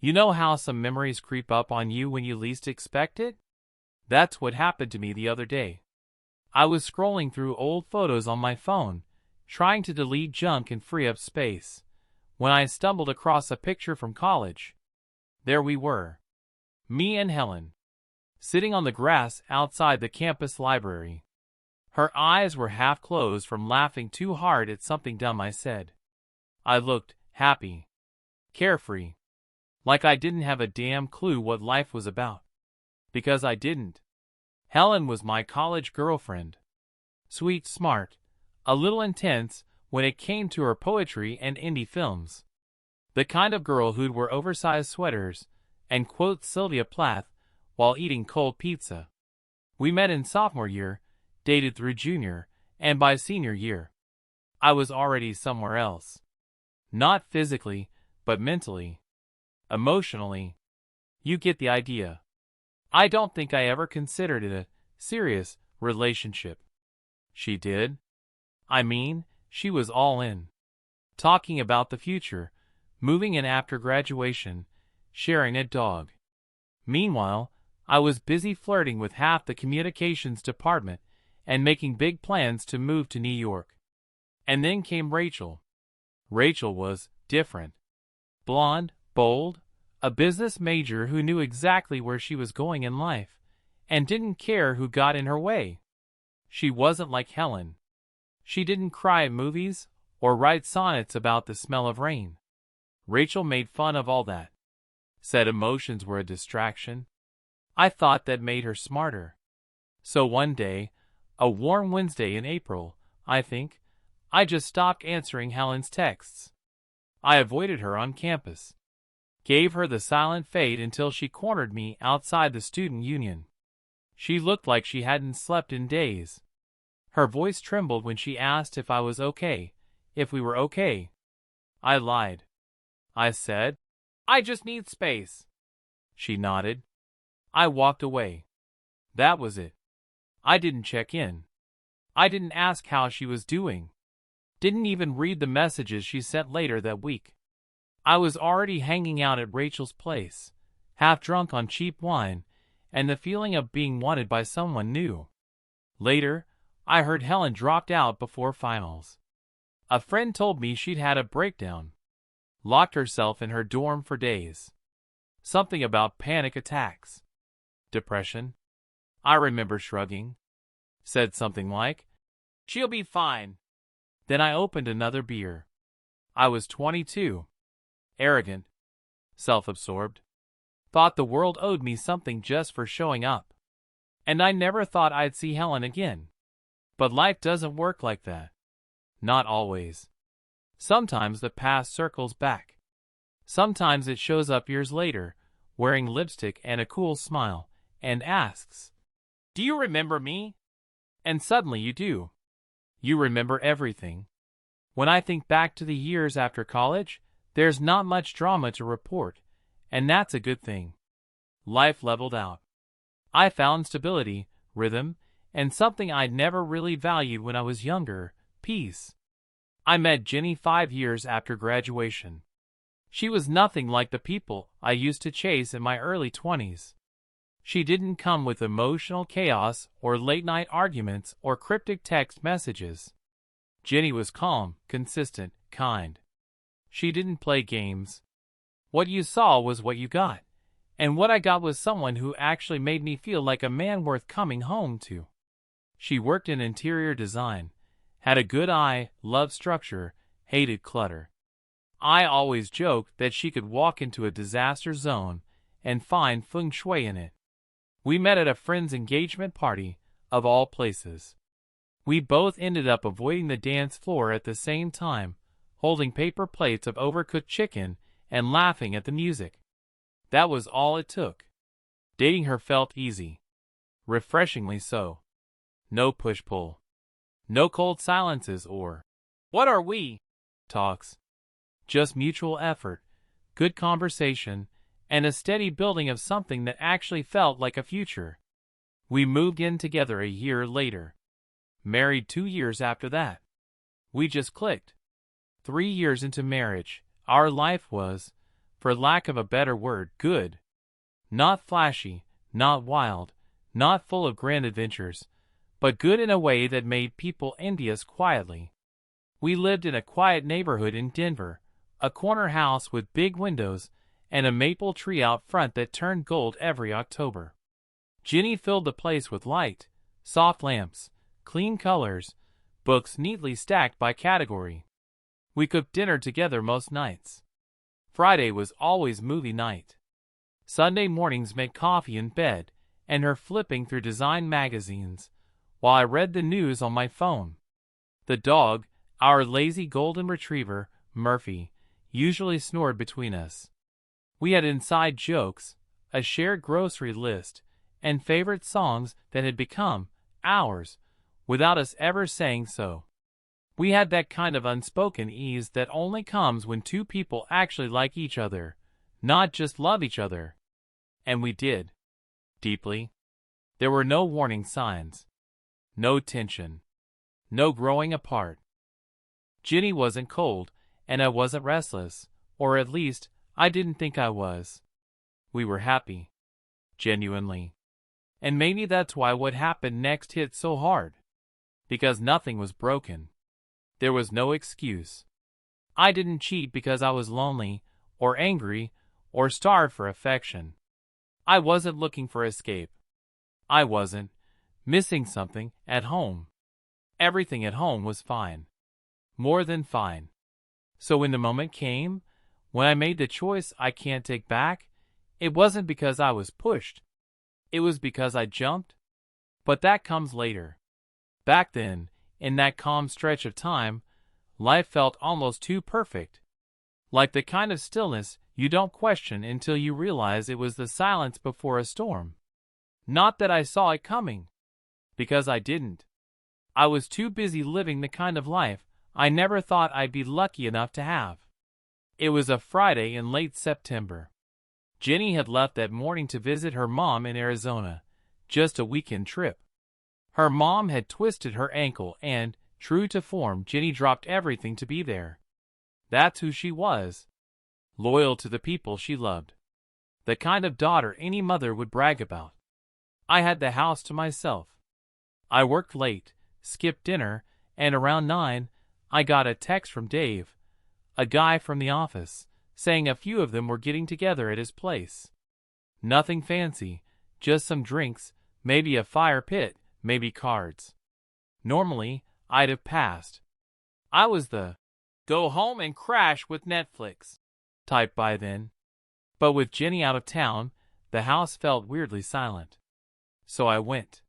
You know how some memories creep up on you when you least expect it? That's what happened to me the other day. I was scrolling through old photos on my phone, trying to delete junk and free up space, when I stumbled across a picture from college. There we were, me and Helen, sitting on the grass outside the campus library. Her eyes were half closed from laughing too hard at something dumb I said. I looked happy, carefree, like I didn't have a damn clue what life was about. Because I didn't. Helen was my college girlfriend. Sweet, smart, a little intense when it came to her poetry and indie films. The kind of girl who'd wear oversized sweaters and quote Sylvia Plath while eating cold pizza. We met in sophomore year, dated through junior, and by senior year, I was already somewhere else. Not physically, but mentally. Emotionally. You get the idea. I don't think I ever considered it a serious relationship. She did. I mean, she was all in. Talking about the future, moving in after graduation, sharing a dog. Meanwhile, I was busy flirting with half the communications department and making big plans to move to New York. And then came Rachel. Rachel was different. Blonde, bold, a business major who knew exactly where she was going in life, and didn't care who got in her way. She wasn't like Helen. She didn't cry at movies, or write sonnets about the smell of rain. Rachel made fun of all that. Said emotions were a distraction. I thought that made her smarter. So one day, a warm Wednesday in April, I think, I just stopped answering Helen's texts. I avoided her on campus. Gave her the silent fade until she cornered me outside the student union. She looked like she hadn't slept in days. Her voice trembled when she asked if I was okay, if we were okay. I lied. I said, I just need space. She nodded. I walked away. That was it. I didn't check in. I didn't ask how she was doing. Didn't even read the messages she sent later that week. I was already hanging out at Rachel's place, half drunk on cheap wine, and the feeling of being wanted by someone new. Later, I heard Helen dropped out before finals. A friend told me she'd had a breakdown. Locked herself in her dorm for days. Something about panic attacks. Depression. I remember shrugging. Said something like, she'll be fine. Then I opened another beer. I was 22. Arrogant. Self-absorbed. Thought the world owed me something just for showing up. And I never thought I'd see Helen again. But life doesn't work like that. Not always. Sometimes the past circles back. Sometimes it shows up years later, wearing lipstick and a cool smile, and asks, do you remember me? And suddenly you do. You remember everything. When I think back to the years after college, there's not much drama to report, and that's a good thing. Life leveled out. I found stability, rhythm, and something I'd never really valued when I was younger, peace. I met Jenny 5 years after graduation. She was nothing like the people I used to chase in my early 20s. She didn't come with emotional chaos or late-night arguments or cryptic text messages. Jenny was calm, consistent, kind. She didn't play games. What you saw was what you got, and what I got was someone who actually made me feel like a man worth coming home to. She worked in interior design, had a good eye, loved structure, hated clutter. I always joked that she could walk into a disaster zone and find feng shui in it. We met at a friend's engagement party, of all places. We both ended up avoiding the dance floor at the same time, holding paper plates of overcooked chicken and laughing at the music. That was all it took. Dating her felt easy. Refreshingly so. No push-pull. No cold silences or, what are we? Talks. Just mutual effort, good conversation, and a steady building of something that actually felt like a future. We moved in together a year later. Married 2 years after that. We just clicked. 3 years into marriage, our life was, for lack of a better word, good. Not flashy, not wild, not full of grand adventures, but good in a way that made people envy us quietly. We lived in a quiet neighborhood in Denver, a corner house with big windows and a maple tree out front that turned gold every October. Ginny filled the place with light, soft lamps, clean colors, books neatly stacked by category. We cooked dinner together most nights. Friday was always movie night. Sunday mornings meant coffee in bed and her flipping through design magazines, while I read the news on my phone. The dog, our lazy golden retriever, Murphy, usually snored between us. We had inside jokes, a shared grocery list, and favorite songs that had become ours, without us ever saying so. We had that kind of unspoken ease that only comes when two people actually like each other, not just love each other. And we did. Deeply. There were no warning signs. No tension. No growing apart. Ginny wasn't cold, and I wasn't restless, or at least, I didn't think I was. We were happy. Genuinely. And maybe that's why what happened next hit so hard. Because nothing was broken. There was no excuse. I didn't cheat because I was lonely, or angry, or starved for affection. I wasn't looking for escape. I wasn't missing something at home. Everything at home was fine. More than fine. So when the moment came, when I made the choice I can't take back, it wasn't because I was pushed. It was because I jumped. But that comes later. Back then, in that calm stretch of time, life felt almost too perfect. Like the kind of stillness you don't question until you realize it was the silence before a storm. Not that I saw it coming. Because I didn't. I was too busy living the kind of life I never thought I'd be lucky enough to have. It was a Friday in late September. Jenny had left that morning to visit her mom in Arizona, just a weekend trip. Her mom had twisted her ankle and, true to form, Jenny dropped everything to be there. That's who she was. Loyal to the people she loved. The kind of daughter any mother would brag about. I had the house to myself. I worked late, skipped dinner, and around 9, I got a text from Dave, a guy from the office, saying a few of them were getting together at his place. Nothing fancy, just some drinks, maybe a fire pit, maybe cards. Normally, I'd have passed. I was the go home and crash with Netflix type by then. But with Jenny out of town, the house felt weirdly silent. So I went.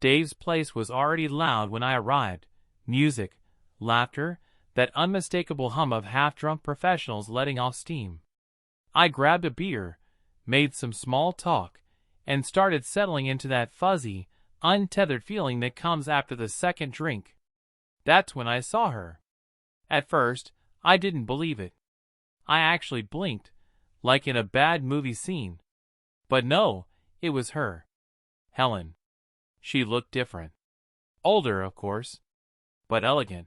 Dave's place was already loud when I arrived. Music, laughter, that unmistakable hum of half-drunk professionals letting off steam. I grabbed a beer, made some small talk, and started settling into that fuzzy, untethered feeling that comes after the second drink. That's when I saw her. At first, I didn't believe it. I actually blinked, like in a bad movie scene. But no, it was her. Helen. She looked different. Older, of course, but elegant.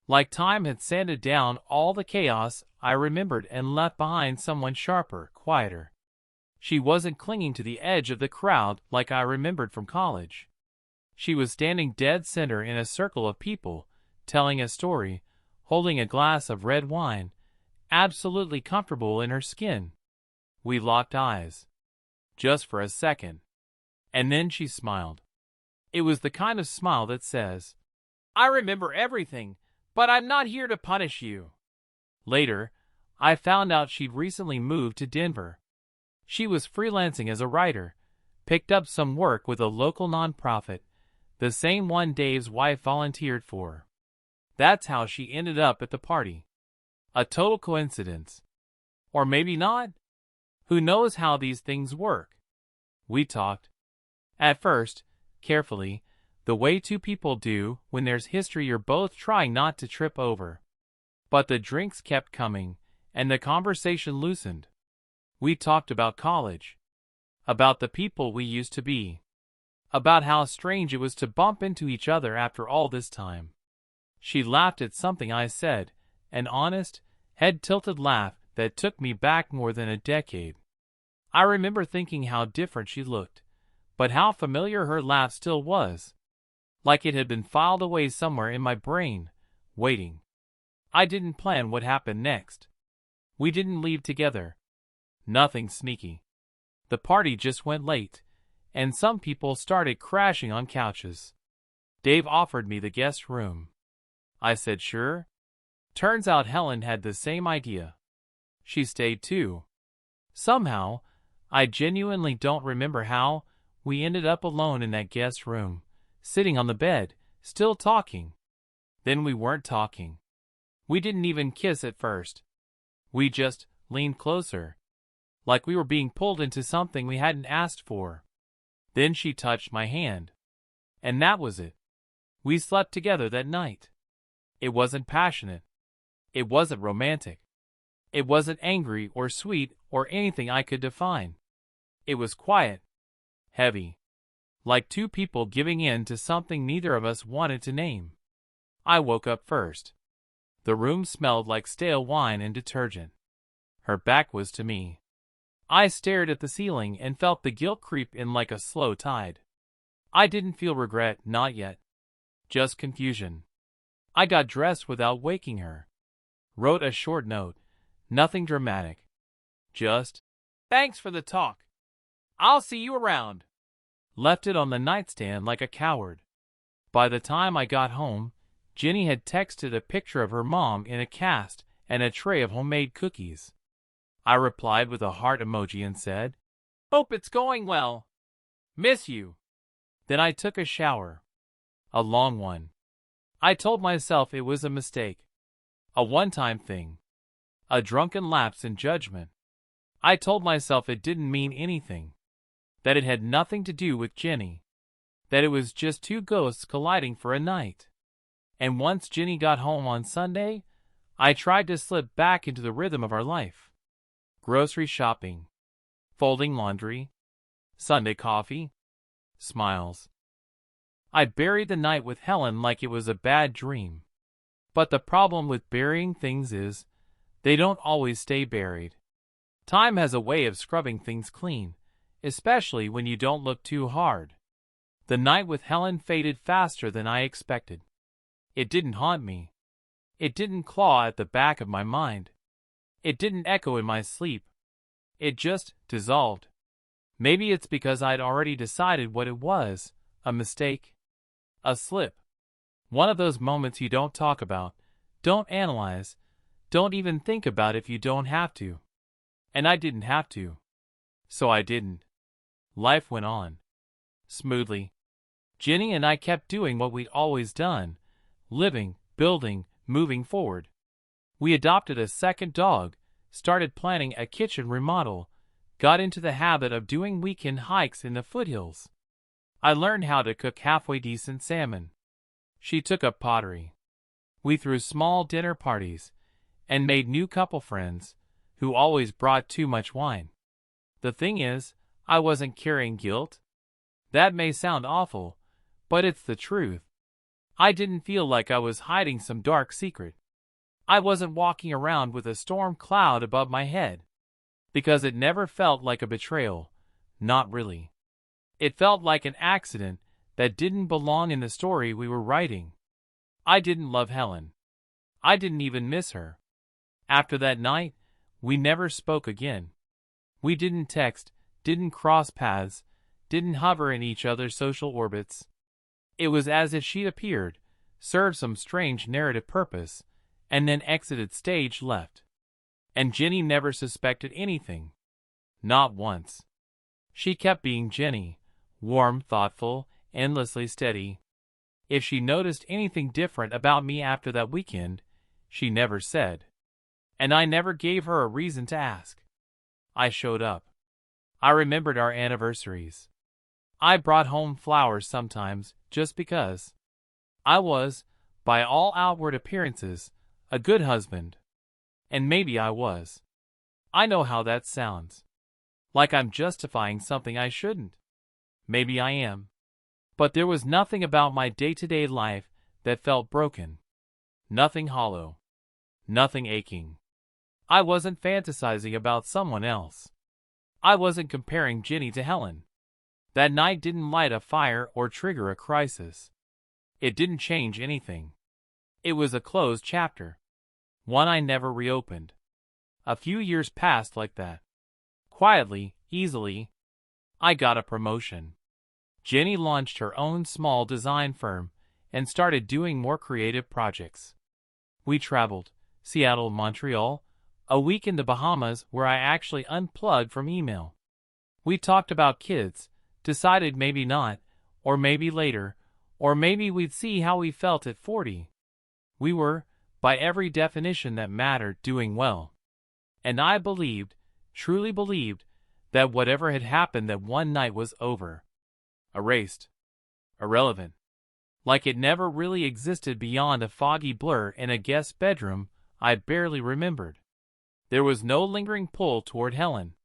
Like time had sanded down all the chaos I remembered and left behind someone sharper, quieter. She wasn't clinging to the edge of the crowd like I remembered from college. She was standing dead center in a circle of people, telling a story, holding a glass of red wine, absolutely comfortable in her skin. We locked eyes. Just for a second. And then she smiled. It was the kind of smile that says, "I remember everything, but I'm not here to punish you." Later, I found out she'd recently moved to Denver. She was freelancing as a writer, picked up some work with a local nonprofit, the same one Dave's wife volunteered for. That's how she ended up at the party. A total coincidence. Or maybe not. Who knows how these things work? We talked. At first, carefully, the way two people do when there's history you're both trying not to trip over. But the drinks kept coming, and the conversation loosened. We talked about college. About the people we used to be. About how strange it was to bump into each other after all this time. She laughed at something I said, an honest, head-tilted laugh that took me back more than a decade. I remember thinking how different she looked, but how familiar her laugh still was, like it had been filed away somewhere in my brain, waiting. I didn't plan what happened next. We didn't leave together. Nothing sneaky. The party just went late, and some people started crashing on couches. Dave offered me the guest room. I said sure. Turns out Helen had the same idea. She stayed too. Somehow, I genuinely don't remember how, we ended up alone in that guest room, sitting on the bed, still talking. Then we weren't talking. We didn't even kiss at first. We just leaned closer, like we were being pulled into something we hadn't asked for. Then she touched my hand. And that was it. We slept together that night. It wasn't passionate. It wasn't romantic. It wasn't angry or sweet or anything I could define. It was quiet, heavy, like two people giving in to something neither of us wanted to name. I woke up first. The room smelled like stale wine and detergent. Her back was to me. I stared at the ceiling and felt the guilt creep in like a slow tide. I didn't feel regret, not yet. Just confusion. I got dressed without waking her. Wrote a short note. Nothing dramatic. Just, "Thanks for the talk. I'll see you around." Left it on the nightstand like a coward. By the time I got home, Jenny had texted a picture of her mom in a cast and a tray of homemade cookies. I replied with a heart emoji and said, "Hope it's going well. Miss you." Then I took a shower. A long one. I told myself it was a mistake. A one-time thing. A drunken lapse in judgment. I told myself it didn't mean anything. That it had nothing to do with Jenny. That it was just two ghosts colliding for a night. And once Jenny got home on Sunday, I tried to slip back into the rhythm of our life. Grocery shopping. Folding laundry. Sunday coffee. Smiles. I buried the night with Helen like it was a bad dream. But the problem with burying things is, they don't always stay buried. Time has a way of scrubbing things clean, especially when you don't look too hard. The night with Helen faded faster than I expected. It didn't haunt me. It didn't claw at the back of my mind. It didn't echo in my sleep. It just dissolved. Maybe it's because I'd already decided what it was, a mistake. A slip. One of those moments you don't talk about, don't analyze, don't even think about if you don't have to. And I didn't have to. So I didn't. Life went on. Smoothly. Jenny and I kept doing what we'd always done. Living, building, moving forward. We adopted a second dog, started planning a kitchen remodel, got into the habit of doing weekend hikes in the foothills. I learned how to cook halfway decent salmon. She took up pottery. We threw small dinner parties and made new couple friends who always brought too much wine. The thing is, I wasn't carrying guilt. That may sound awful, but it's the truth. I didn't feel like I was hiding some dark secret. I wasn't walking around with a storm cloud above my head. Because it never felt like a betrayal. Not really. It felt like an accident that didn't belong in the story we were writing. I didn't love Helen. I didn't even miss her. After that night, we never spoke again. We didn't text, didn't cross paths, didn't hover in each other's social orbits. It was as if she appeared, served some strange narrative purpose, and then exited stage left. And Jenny never suspected anything. Not once. She kept being Jenny, warm, thoughtful, endlessly steady. If she noticed anything different about me after that weekend, she never said. And I never gave her a reason to ask. I showed up. I remembered our anniversaries. I brought home flowers sometimes, just because. I was, by all outward appearances, a good husband. And maybe I was. I know how that sounds. Like I'm justifying something I shouldn't. Maybe I am. But there was nothing about my day-to-day life that felt broken. Nothing hollow. Nothing aching. I wasn't fantasizing about someone else. I wasn't comparing Ginny to Helen. That night didn't light a fire or trigger a crisis. It didn't change anything. It was a closed chapter. One I never reopened. A few years passed like that. Quietly, easily. I got a promotion. Jenny launched her own small design firm and started doing more creative projects. We traveled, Seattle, Montreal, a week in the Bahamas where I actually unplugged from email. We talked about kids, decided maybe not, or maybe later, or maybe we'd see how we felt at 40. We were, by every definition that mattered, doing well. And I believed, truly believed, that whatever had happened that one night was over. Erased. Irrelevant. Like it never really existed beyond a foggy blur in a guest bedroom I barely remembered. There was no lingering pull toward Helen.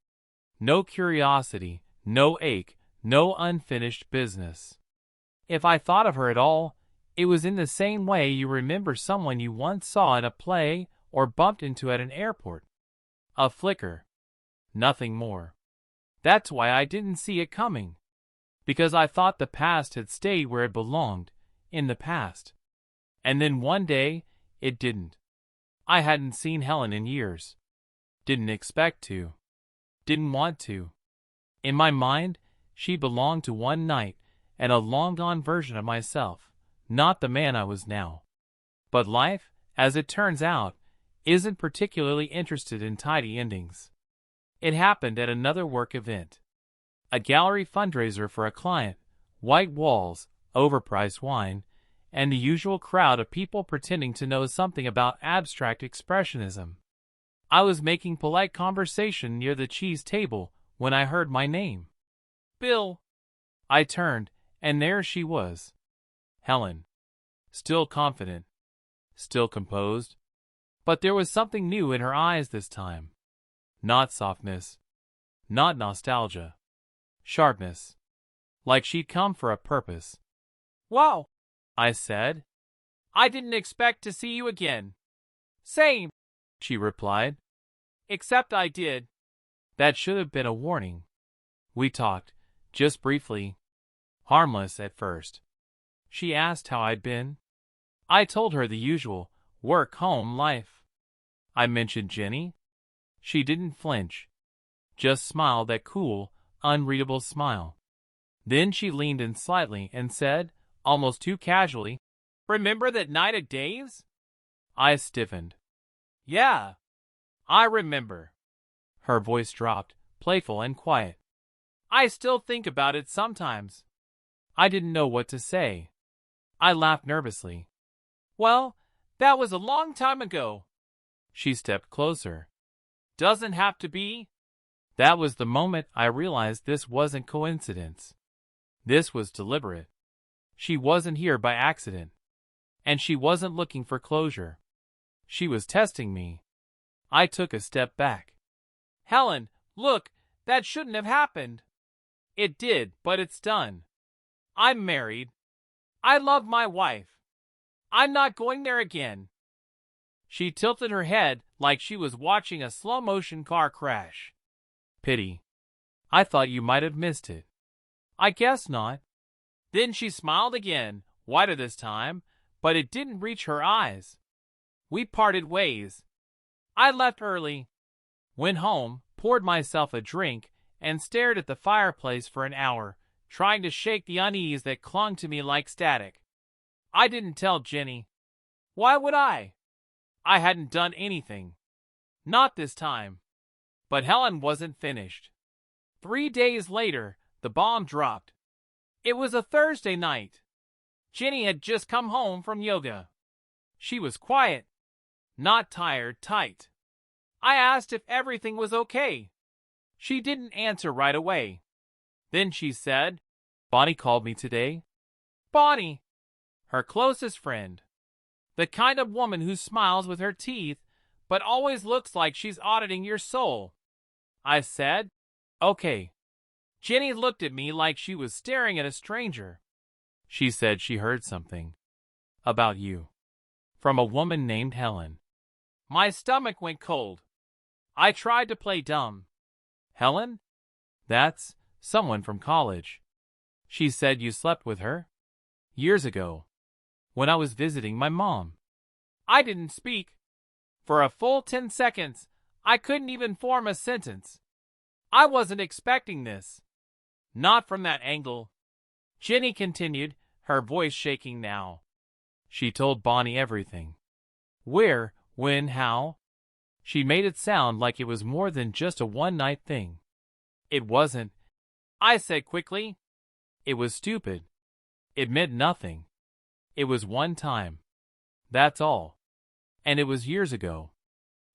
No curiosity, no ache, no unfinished business. If I thought of her at all, it was in the same way you remember someone you once saw in a play or bumped into at an airport. A flicker. Nothing more. That's why I didn't see it coming. Because I thought the past had stayed where it belonged, in the past. And then one day, it didn't. I hadn't seen Helen in years. Didn't expect to. Didn't want to. In my mind, she belonged to one night and a long-gone version of myself, not the man I was now. But life, as it turns out, isn't particularly interested in tidy endings. It happened at another work event. A gallery fundraiser for a client, white walls, overpriced wine, and the usual crowd of people pretending to know something about abstract expressionism. I was making polite conversation near the cheese table when I heard my name. Bill. I turned, and there she was. Helen. Still confident. Still composed. But there was something new in her eyes this time. Not softness. Not nostalgia. Sharpness. Like she'd come for a purpose. Wow, I said. I didn't expect to see you again. Same, she replied. Except I did. That should have been a warning. We talked, just briefly. Harmless at first. She asked how I'd been. I told her the usual, work-home life. I mentioned Jenny. She didn't flinch. Just smiled that cool, unreadable smile. Then she leaned in slightly and said, almost too casually, "Remember that night at Dave's?" I stiffened. "Yeah, I remember." Her voice dropped, playful and quiet. "I still think about it sometimes." I didn't know what to say. I laughed nervously. "Well, that was a long time ago." She stepped closer. "Doesn't have to be." That was the moment I realized this wasn't coincidence. This was deliberate. She wasn't here by accident. And she wasn't looking for closure. She was testing me. I took a step back. "Helen, look, that shouldn't have happened." "It did, but it's done. I'm married. I love my wife. I'm not going there again." She tilted her head like she was watching a slow-motion car crash. "Pity. I thought you might have missed it." "I guess not." Then she smiled again, wider this time, but it didn't reach her eyes. We parted ways. I left early. Went home, poured myself a drink, and stared at the fireplace for an hour, trying to shake the unease that clung to me like static. I didn't tell Jenny. Why would I? I hadn't done anything. Not this time. But Helen wasn't finished. 3 days later, the bomb dropped. It was a Thursday night. Jenny had just come home from yoga. She was quiet. Not tired, tight. I asked if everything was okay. She didn't answer right away. Then she said, "Bonnie called me today." Bonnie, her closest friend. The kind of woman who smiles with her teeth, but always looks like she's auditing your soul. I said, "Okay." Jenny looked at me like she was staring at a stranger. She said she heard something. About you. From a woman named Helen. My stomach went cold. I tried to play dumb. Helen? That's someone from college. She said you slept with her? Years ago, when I was visiting my mom. I didn't speak. For a full 10 seconds, I couldn't even form a sentence. I wasn't expecting this. Not from that angle. Jenny continued, her voice shaking now. She told Bonnie everything. Where, when, how. She made it sound like it was more than just a one-night thing. It wasn't, I said quickly. It was stupid. It meant nothing. It was one time. That's all. And it was years ago.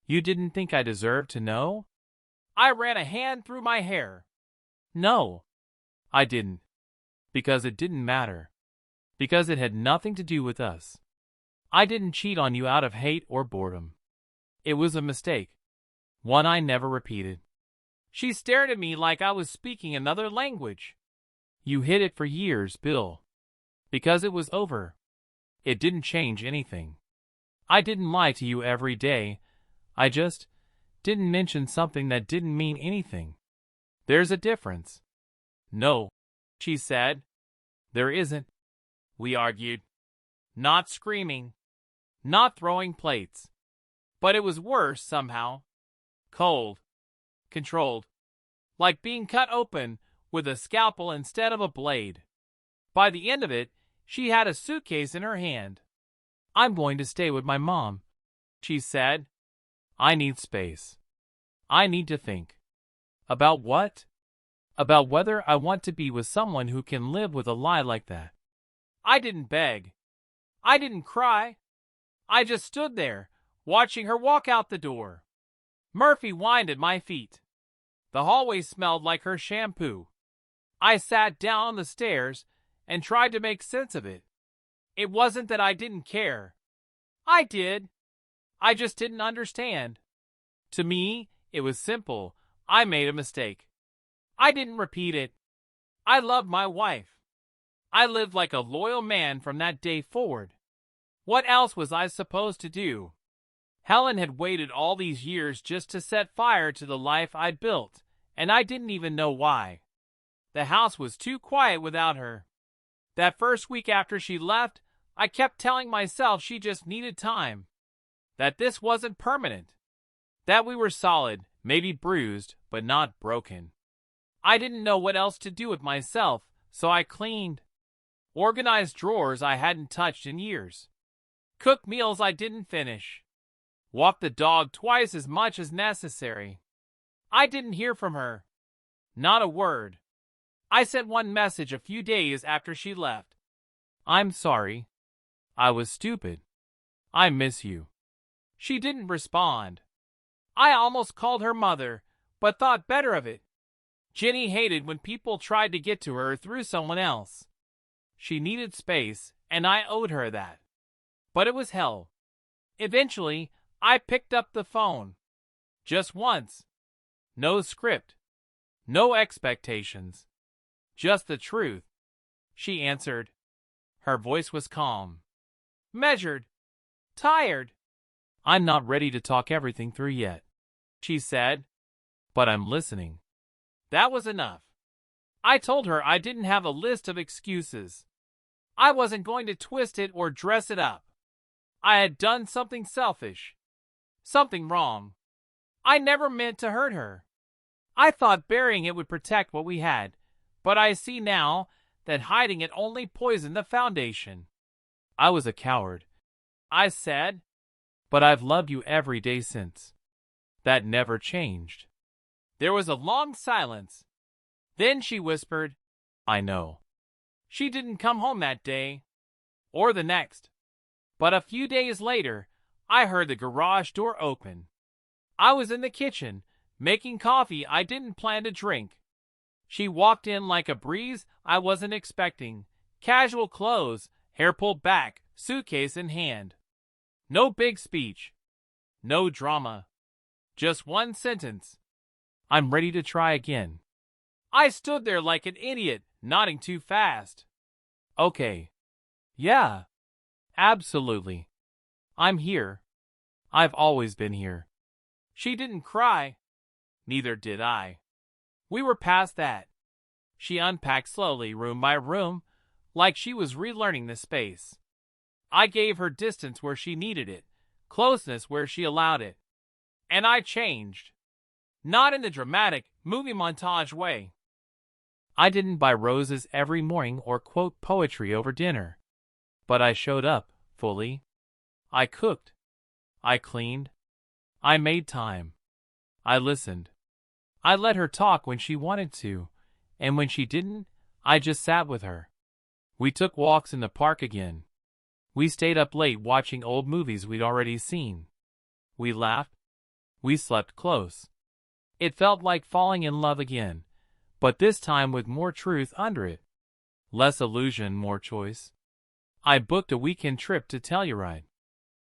You didn't think I deserved to know? I ran a hand through my hair. No, I didn't. Because it didn't matter. Because it had nothing to do with us. I didn't cheat on you out of hate or boredom. It was a mistake. One I never repeated. She stared at me like I was speaking another language. You hid it for years, Bill. Because it was over. It didn't change anything. I didn't lie to you every day. I just didn't mention something that didn't mean anything. There's a difference. No, she said. There isn't. We argued. Not screaming. Not throwing plates. But it was worse somehow. Cold. Controlled. Like being cut open with a scalpel instead of a blade. By the end of it, she had a suitcase in her hand. I'm going to stay with my mom, she said. I need space. I need to think. About what? About whether I want to be with someone who can live with a lie like that. I didn't beg. I didn't cry. I just stood there, watching her walk out the door. Murphy whined at my feet. The hallway smelled like her shampoo. I sat down on the stairs and tried to make sense of it. It wasn't that I didn't care. I did. I just didn't understand. To me, it was simple. I made a mistake. I didn't repeat it. I loved my wife. I lived like a loyal man from that day forward. What else was I supposed to do? Helen had waited all these years just to set fire to the life I'd built, and I didn't even know why. The house was too quiet without her. That first week after she left, I kept telling myself she just needed time. That this wasn't permanent. That we were solid, maybe bruised, but not broken. I didn't know what else to do with myself, so I cleaned. Organized drawers I hadn't touched in years. Cooked meals I didn't finish. Walked the dog twice as much as necessary. I didn't hear from her. Not a word. I sent one message a few days after she left. I'm sorry. I was stupid. I miss you. She didn't respond. I almost called her mother, but thought better of it. Jenny hated when people tried to get to her through someone else. She needed space, and I owed her that. But it was hell. Eventually, I picked up the phone. Just once. No script. No expectations. Just the truth. She answered. Her voice was calm. Measured. Tired. I'm not ready to talk everything through yet, she said. But I'm listening. That was enough. I told her I didn't have a list of excuses. I wasn't going to twist it or dress it up. I had done something selfish. Something wrong. I never meant to hurt her. I thought burying it would protect what we had, but I see now that hiding it only poisoned the foundation. I was a coward, I said, but I've loved you every day since. That never changed. There was a long silence. Then she whispered, I know. She didn't come home that day, or the next. But a few days later, I heard the garage door open. I was in the kitchen, making coffee I didn't plan to drink. She walked in like a breeze I wasn't expecting. Casual clothes, hair pulled back, suitcase in hand. No big speech. No drama. Just one sentence. I'm ready to try again. I stood there like an idiot, nodding too fast. Okay. Yeah. Absolutely. I'm here. I've always been here. She didn't cry. Neither did I. We were past that. She unpacked slowly, room by room, like she was relearning the space. I gave her distance where she needed it, closeness where she allowed it. And I changed. Not in the dramatic, movie montage way. I didn't buy roses every morning or quote poetry over dinner. But I showed up, fully. I cooked. I cleaned. I made time. I listened. I let her talk when she wanted to, and when she didn't, I just sat with her. We took walks in the park again. We stayed up late watching old movies we'd already seen. We laughed. We slept close. It felt like falling in love again, but this time with more truth under it. Less illusion, more choice. I booked a weekend trip to Telluride.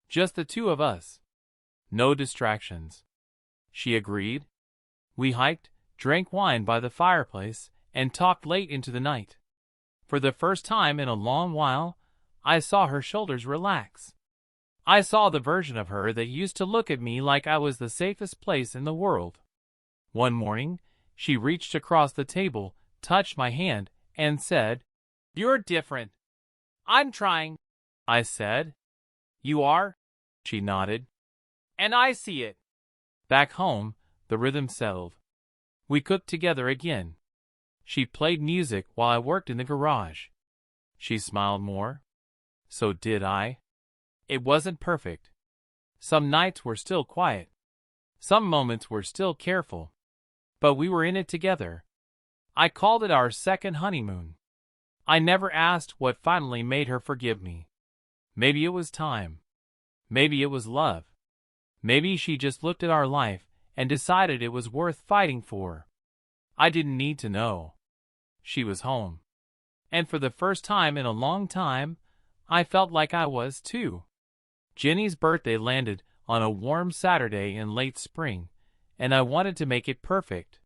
Just the two of us. No distractions. She agreed. We hiked, drank wine by the fireplace, and talked late into the night. For the first time in a long while, I saw her shoulders relax. I saw the version of her that used to look at me like I was the safest place in the world. One morning, she reached across the table, touched my hand, and said, "You're different." "I'm trying," I said. "You are?" She nodded. "And I see it." Back home, the rhythm settled. We cooked together again. She played music while I worked in the garage. She smiled more. So did I. It wasn't perfect. Some nights were still quiet. Some moments were still careful. But we were in it together. I called it our second honeymoon. I never asked what finally made her forgive me. Maybe it was time. Maybe it was love. Maybe she just looked at our life and decided it was worth fighting for. I didn't need to know. She was home. And for the first time in a long time, I felt like I was too. Jenny's birthday landed on a warm Saturday in late spring, and I wanted to make it perfect.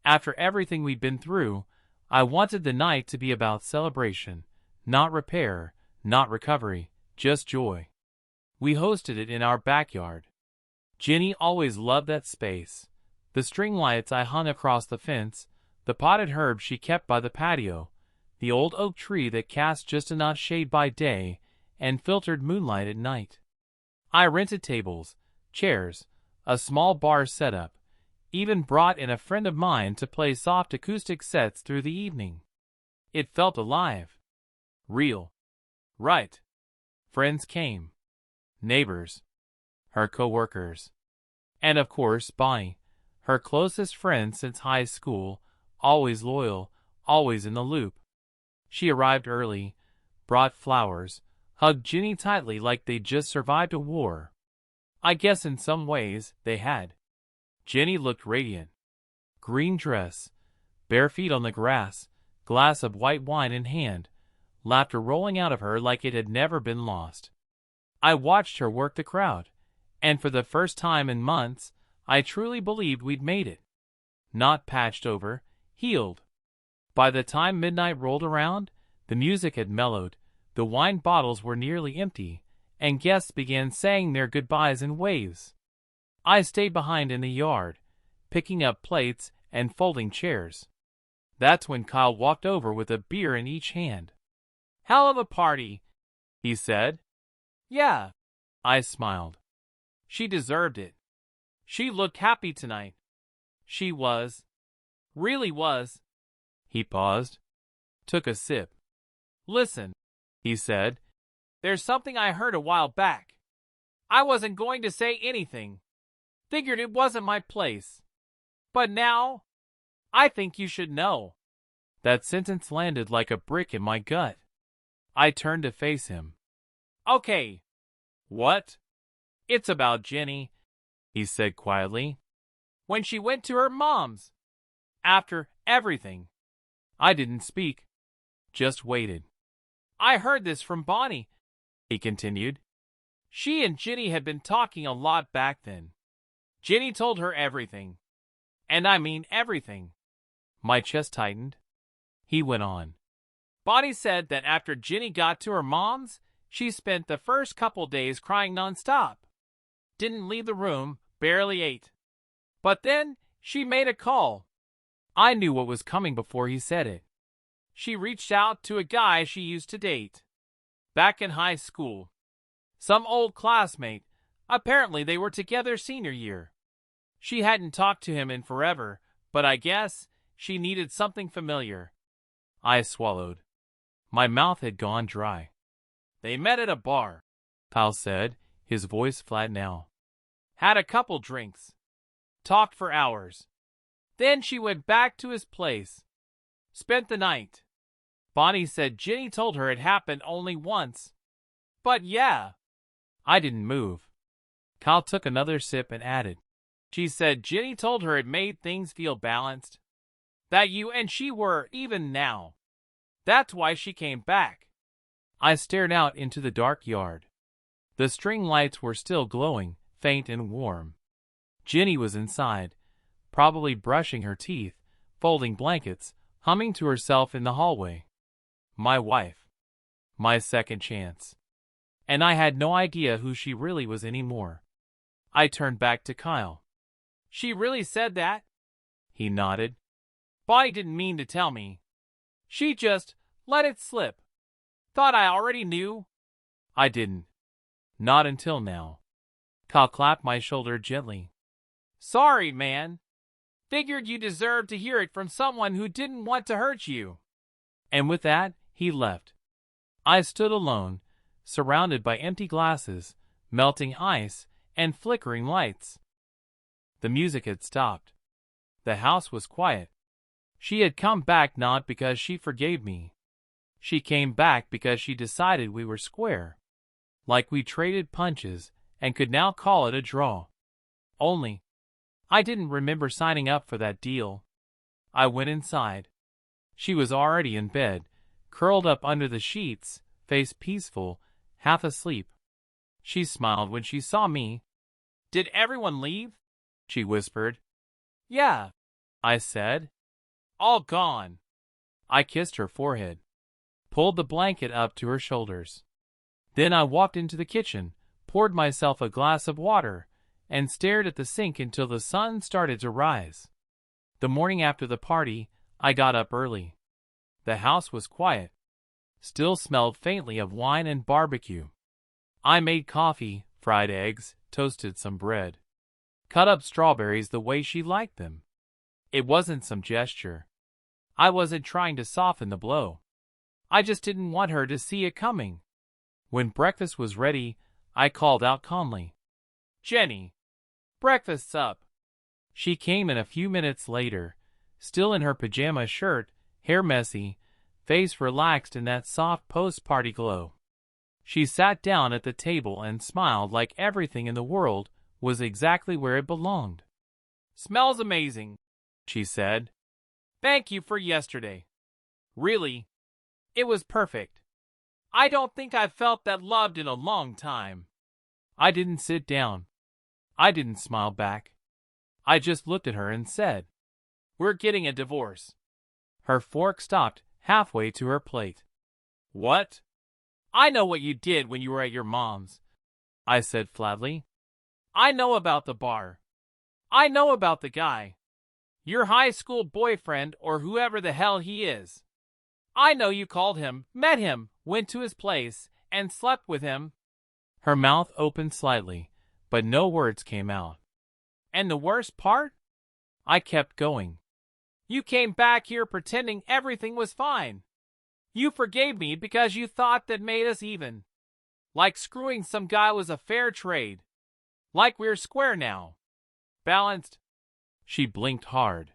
After everything we'd been through, I wanted the night to be about celebration, not repair, not recovery, just joy. We hosted it in our backyard. Jenny always loved that space. The string lights I hung across the fence, the potted herbs she kept by the patio, the old oak tree that cast just enough shade by day and filtered moonlight at night. I rented tables, chairs, a small bar setup, even brought in a friend of mine to play soft acoustic sets through the evening. It felt alive. Real. Right. Friends came. Neighbors. Her co-workers. And of course Bonnie, her closest friend since high school, always loyal, always in the loop. She arrived early, brought flowers, hugged Jenny tightly like they'd just survived a war. I guess in some ways they had. Jenny looked radiant. Green dress, bare feet on the grass, glass of white wine in hand, laughter rolling out of her like it had never been lost. I watched her work the crowd, and for the first time in months, I truly believed we'd made it. Not patched over, healed. By the time midnight rolled around, the music had mellowed, the wine bottles were nearly empty, and guests began saying their goodbyes in waves. I stayed behind in the yard, picking up plates and folding chairs. That's when Kyle walked over with a beer in each hand. "Hell of a party," he said. "Yeah," I smiled. She deserved it. She looked happy tonight. She was. Really was. He paused, took a sip. "Listen," he said, "there's something I heard a while back. I wasn't going to say anything. Figured it wasn't my place. But now, I think you should know." That sentence landed like a brick in my gut. I turned to face him. "Okay." "What?" "It's about Jenny," he said quietly. "When she went to her mom's. After everything." I didn't speak, just waited. "I heard this from Bonnie," he continued. "She and Jenny had been talking a lot back then. Jenny told her everything. And I mean everything." My chest tightened. He went on. "Bonnie said that after Jenny got to her mom's, she spent the first couple days crying nonstop. Didn't leave the room, barely ate. But then, she made a call. I knew what was coming before he said it. She reached out to a guy she used to date. Back in high school. Some old classmate. Apparently they were together senior year. She hadn't talked to him in forever, but I guess she needed something familiar. I swallowed. My mouth had gone dry. They met at a bar, Pal said, his voice flat now. Had a couple drinks. Talked for hours. Then she went back to his place. Spent the night. Bonnie said Jenny told her it happened only once. But yeah. I didn't move. Kyle took another sip and added. She said Jenny told her it made things feel balanced. That you and she were even now. That's why she came back. I stared out into the dark yard. The string lights were still glowing, faint and warm. Jenny was inside, probably brushing her teeth, folding blankets, humming to herself in the hallway. My wife. My second chance. And I had no idea who she really was anymore. I turned back to Kyle. She really said that? He nodded. Bonnie didn't mean to tell me. She just let it slip. Thought I already knew. I didn't. Not until now. Kyle clapped my shoulder gently. Sorry, man. Figured you deserved to hear it from someone who didn't want to hurt you. And with that, he left. I stood alone, surrounded by empty glasses, melting ice, and flickering lights. The music had stopped. The house was quiet. She had come back not because she forgave me. She came back because she decided we were square. Like we traded punches and could now call it a draw. Only, I didn't remember signing up for that deal. I went inside. She was already in bed, curled up under the sheets, face peaceful, half asleep. She smiled when she saw me. Did everyone leave? She whispered. Yeah, I said. All gone. I kissed her forehead, pulled the blanket up to her shoulders. Then I walked into the kitchen, poured myself a glass of water, and stared at the sink until the sun started to rise. The morning after the party, I got up early. The house was quiet. Still smelled faintly of wine and barbecue. I made coffee, fried eggs, toasted some bread. Cut up strawberries the way she liked them. It wasn't some gesture. I wasn't trying to soften the blow. I just didn't want her to see it coming. When breakfast was ready, I called out calmly. Jenny, breakfast's up. She came in a few minutes later, still in her pajama shirt, hair messy, face relaxed in that soft post-party glow. She sat down at the table and smiled like everything in the world was exactly where it belonged. Smells amazing, she said. Thank you for yesterday. Really, it was perfect. I don't think I've felt that loved in a long time. I didn't sit down. I didn't smile back. I just looked at her and said, We're getting a divorce. Her fork stopped halfway to her plate. What? I know what you did when you were at your mom's, I said flatly. I know about the bar. I know about the guy. Your high school boyfriend or whoever the hell he is. I know you called him, met him, went to his place, and slept with him. Her mouth opened slightly, but no words came out. And the worst part? I kept going. You came back here pretending everything was fine. You forgave me because you thought that made us even. Like screwing some guy was a fair trade. Like we're square now. Balanced. She blinked hard.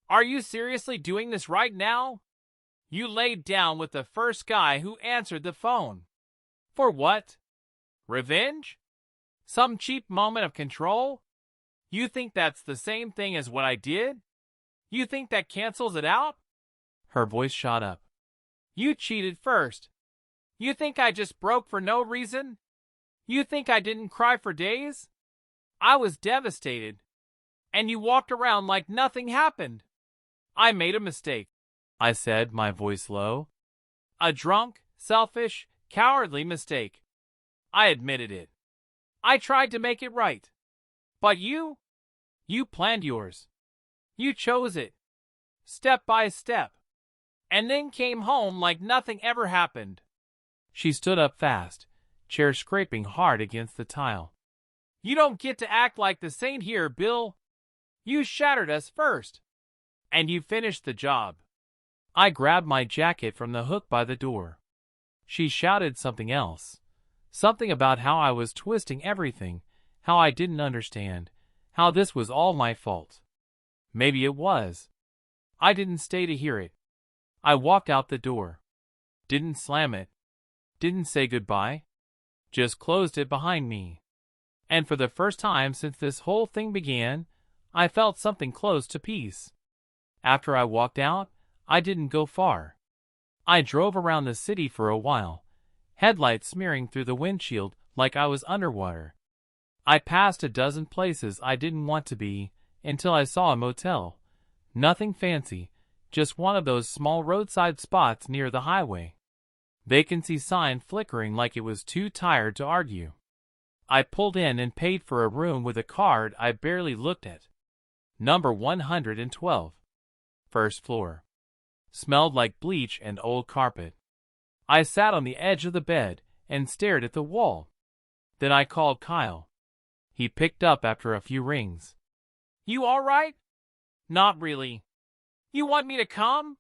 Are you seriously doing this right now? You laid down with the first guy who answered the phone. For what? Revenge? Some cheap moment of control? You think that's the same thing as what I did? You think that cancels it out? Her voice shot up. You cheated first. You think I just broke for no reason? You think I didn't cry for days? I was devastated. And you walked around like nothing happened. I made a mistake, I said, my voice low. A drunk, selfish, cowardly mistake. I admitted it. I tried to make it right. But you You planned yours. You chose it, step by step, and then came home like nothing ever happened. She stood up fast, chair scraping hard against the tile. You don't get to act like the saint here, Bill. You shattered us first, and you finished the job. I grabbed my jacket from the hook by the door. She shouted something else. Something about how I was twisting everything, how I didn't understand, how this was all my fault. Maybe it was. I didn't stay to hear it. I walked out the door. Didn't slam it. Didn't say goodbye. Just closed it behind me. And for the first time since this whole thing began, I felt something close to peace. After I walked out, I didn't go far. I drove around the city for a while, headlights smearing through the windshield like I was underwater. I passed a dozen places I didn't want to be until I saw a motel. Nothing fancy, just one of those small roadside spots near the highway. Vacancy sign flickering like it was too tired to argue. I pulled in and paid for a room with a card I barely looked at. Number 112. First floor. Smelled like bleach and old carpet. I sat on the edge of the bed and stared at the wall. Then I called Kyle. He picked up after a few rings. You all right? Not really. You want me to come?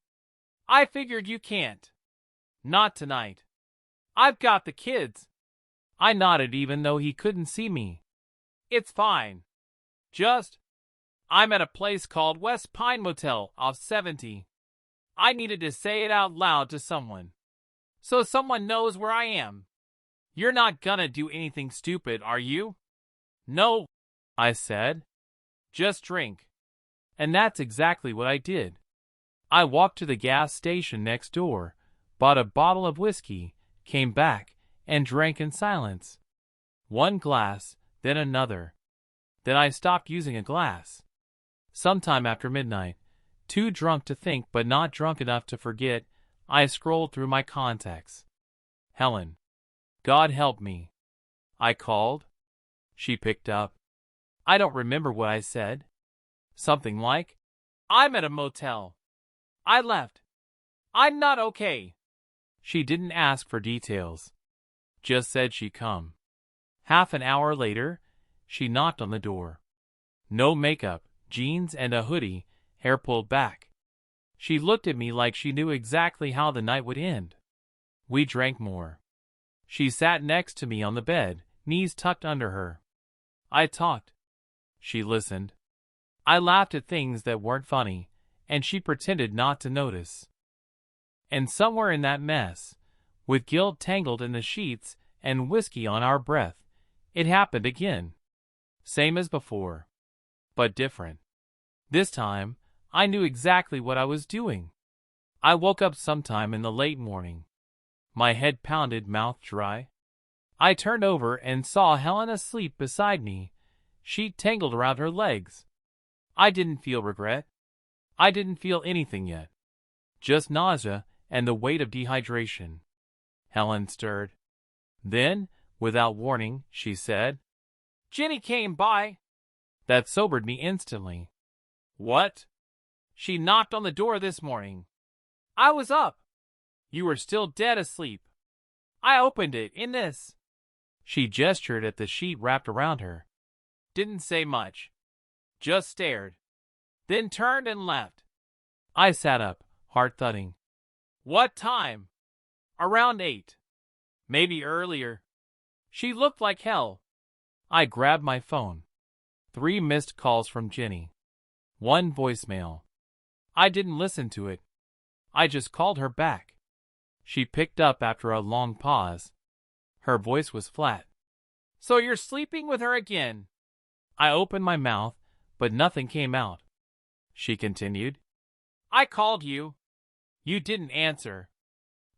I figured you can't. Not tonight. I've got the kids. I nodded even though he couldn't see me. It's fine. I'm at a place called West Pine Motel off 70. I needed to say it out loud to someone, so someone knows where I am. You're not gonna do anything stupid, are you? No, I said. Just drink. And that's exactly what I did. I walked to the gas station next door, bought a bottle of whiskey, came back, and drank in silence. One glass, then another. Then I stopped using a glass. Sometime after midnight, too drunk to think but not drunk enough to forget, I scrolled through my contacts. Helen. God help me. I called. She picked up. I don't remember what I said. Something like, I'm at a motel. I left. I'm not okay. She didn't ask for details. Just said she'd come. Half an hour later, she knocked on the door. No makeup, jeans and a hoodie, hair pulled back. She looked at me like she knew exactly how the night would end. We drank more. She sat next to me on the bed, knees tucked under her. I talked. She listened. I laughed at things that weren't funny, and she pretended not to notice. And somewhere in that mess, with guilt tangled in the sheets and whiskey on our breath, it happened again. Same as before, but different. This time, I knew exactly what I was doing. I woke up sometime in the late morning. My head pounded, mouth dry. I turned over and saw Helen asleep beside me, sheet tangled around her legs. I didn't feel regret. I didn't feel anything yet. Just nausea and the weight of dehydration. Helen stirred. Then, without warning, she said, Jenny came by. That sobered me instantly. What? She knocked on the door this morning. I was up. You were still dead asleep. I opened it in this. She gestured at the sheet wrapped around her. Didn't say much. Just stared. Then turned and left. I sat up, heart thudding. What time? Around 8. Maybe earlier. She looked like hell. I grabbed my phone. 3 missed calls from Jenny. 1 voicemail. I didn't listen to it. I just called her back. She picked up after a long pause. Her voice was flat. So you're sleeping with her again? I opened my mouth, but nothing came out. She continued. I called you. You didn't answer.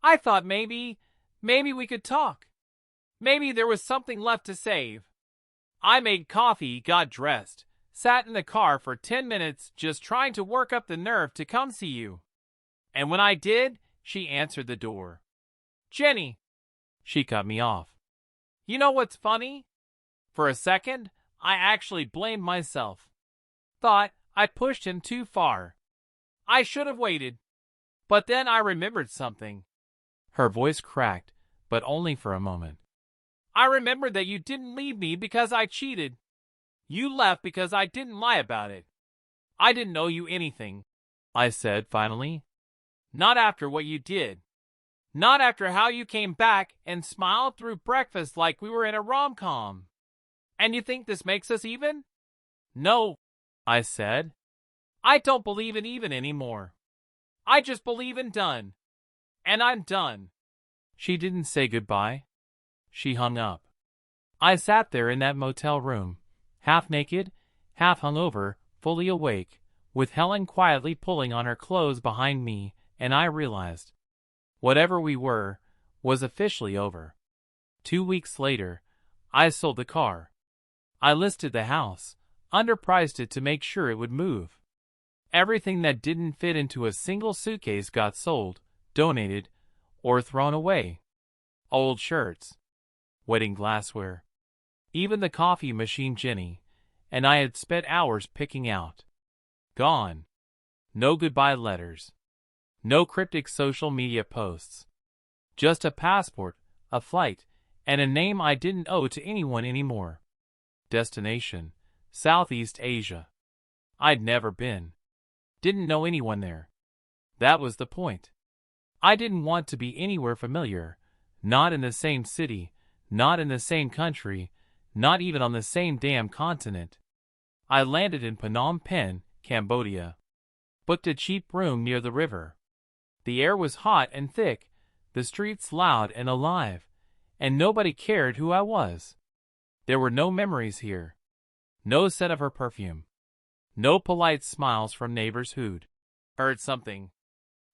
I thought maybe we could talk. Maybe there was something left to save. I made coffee, got dressed, sat in the car for 10 minutes just trying to work up the nerve to come see you. And when I did, she answered the door. Jenny. She cut me off. You know what's funny? For a second, I actually blamed myself. thought I pushed him too far. I should have waited. But then I remembered something. Her voice cracked, but only for a moment. I remembered that you didn't leave me because I cheated. You left because I didn't lie about it. I didn't owe you anything, I said finally. Not after what you did. Not after how you came back and smiled through breakfast like we were in a rom-com. And you think this makes us even? No, I said. I don't believe in even anymore. I just believe in done. And I'm done. She didn't say goodbye. She hung up. I sat there in that motel room, half naked, half hungover, fully awake, with Helen quietly pulling on her clothes behind me, and I realized whatever we were was officially over. 2 weeks later, I sold the car. I listed the house, underpriced it to make sure it would move. Everything that didn't fit into a single suitcase got sold, donated, or thrown away. Old shirts, wedding glassware, even the coffee machine Jenny and I had spent hours picking out. Gone. No goodbye letters. No cryptic social media posts. Just a passport, a flight, and a name I didn't owe to anyone anymore. Destination: Southeast Asia. I'd never been. Didn't know anyone there. That was the point. I didn't want to be anywhere familiar, not in the same city, not in the same country, not even on the same damn continent. I landed in Phnom Penh, Cambodia. Booked a cheap room near the river. The air was hot and thick, the streets loud and alive, and nobody cared who I was. There were no memories here. No scent of her perfume. No polite smiles from neighbors who'd heard something.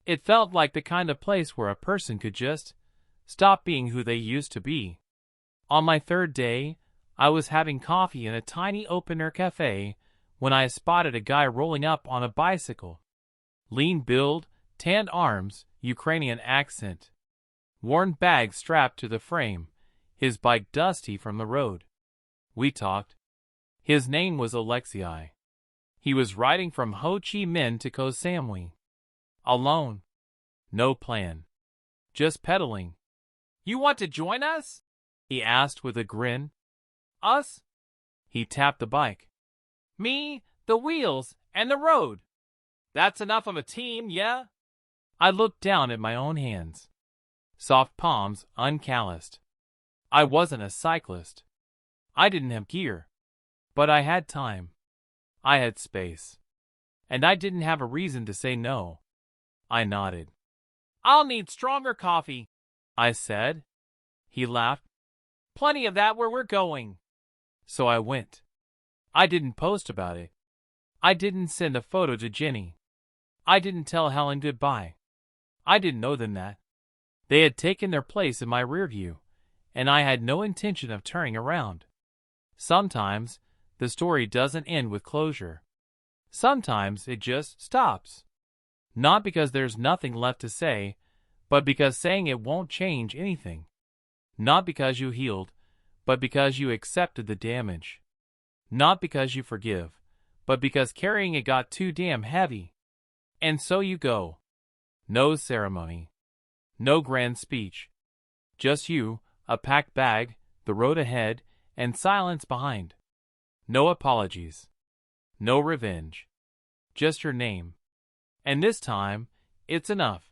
It felt like the kind of place where a person could just stop being who they used to be. On my third day, I was having coffee in a tiny open-air cafe when I spotted a guy rolling up on a bicycle. Lean build, tanned arms, Ukrainian accent. Worn bag strapped to the frame, his bike dusty from the road. We talked. His name was Alexei. He was riding from Ho Chi Minh to Koh Samui. Alone. No plan. Just pedaling. You want to join us? He asked with a grin. Us? He tapped the bike. Me, the wheels, and the road. That's enough of a team, yeah? I looked down at my own hands. Soft palms, uncalloused. I wasn't a cyclist. I didn't have gear. But I had time. I had space. And I didn't have a reason to say no. I nodded. I'll need stronger coffee, I said. He laughed. Plenty of that where we're going. So I went. I didn't post about it. I didn't send a photo to Jenny. I didn't tell Helen goodbye. I didn't know them that. They had taken their place in my rear view, and I had no intention of turning around. Sometimes, the story doesn't end with closure. Sometimes it just stops. Not because there's nothing left to say, but because saying it won't change anything. Not because you healed, but because you accepted the damage. Not because you forgive, but because carrying it got too damn heavy. And so you go. No ceremony. No grand speech. Just you, a packed bag, the road ahead, and silence behind. No apologies. No revenge. Just your name. And this time, it's enough.